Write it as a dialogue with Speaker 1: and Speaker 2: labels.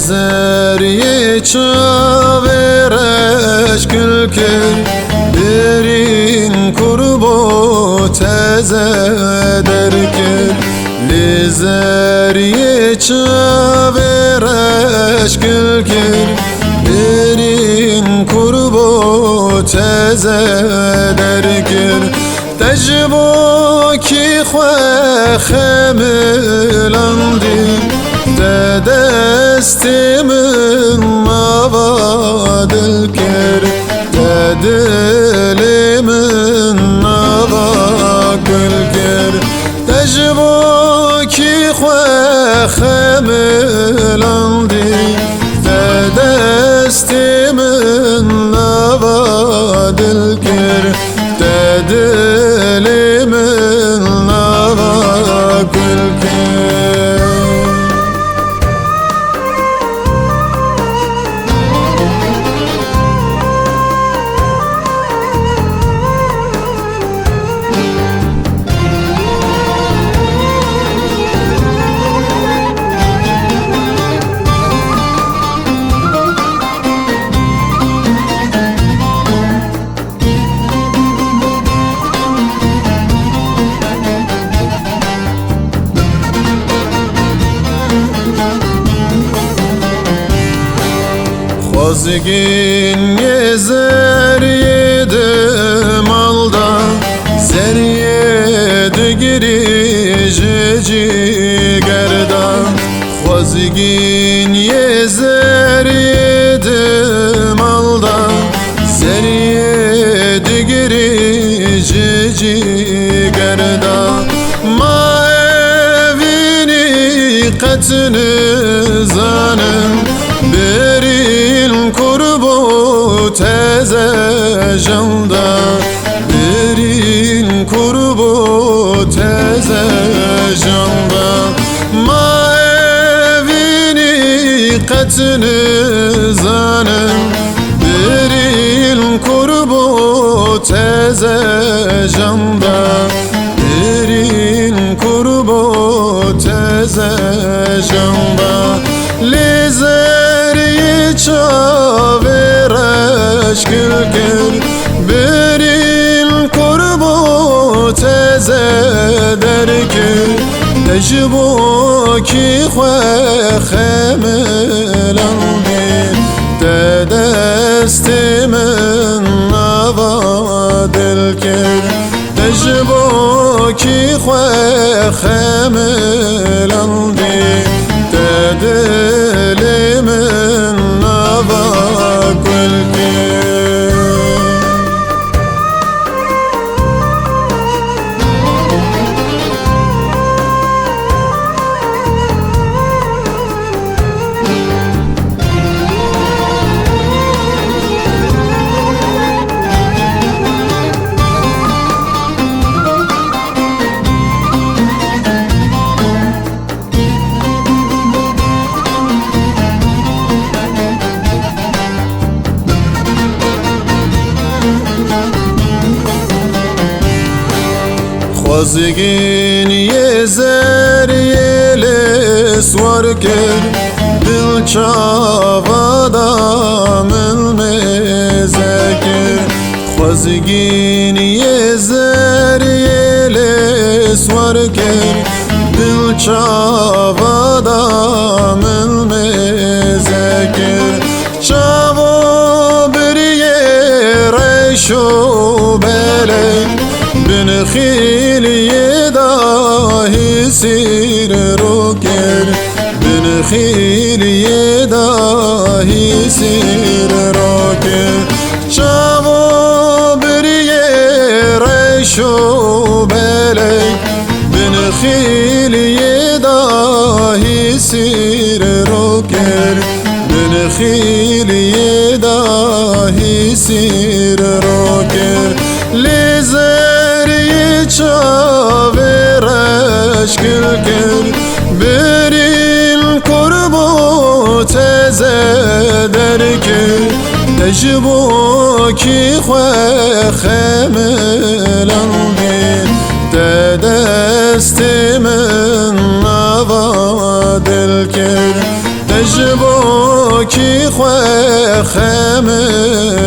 Speaker 1: لزری چاورش گل کرد برین کربو تازه در کرد لزری چاورش گل کرد برین کربو تازه در کرد تجربه کی خواه خملاندی دست من نوادل کرد دل من نوادل کرد تجربه کی خواه خملاندی دست من نوادل کرد دل من نوادل کرد Xozgin yezer yedim alda Zer yedi girici cigerda Xozgin yezer yedim alda Zer yedi girici cigerda Ma evini katını zanım برین کربو تازه جندا برین کربو تازه جندا ما evini قتن زانم برین کربو تازه جندا برین کربو تازه جندا چاورش گل کرد برین کربو تازه در کرد تجربه کی خواه خملاندی دست من نوادل کرد تجربه کی خواه خملاندی دل من نوادل کرد Xozgin yezer yeli svar kerd Dil çavada milmeze kerd Xozgin yezer yeli svar kerd Dil çavada milmeze kerd Çavo bir yere şubelek bin خیلی داهی سیر رو کرد bin خیلی داهی سیر رو کرد چاو بریه ریشو بلک bin خیلی داهی سیر رو کرد bin خیلی داهی سیر رو کرد çaverش gül kerd برین کربو تازه در کرد تجربه کی خواه خملاندی دست من نوادل کرد جبو کی خواه خملندی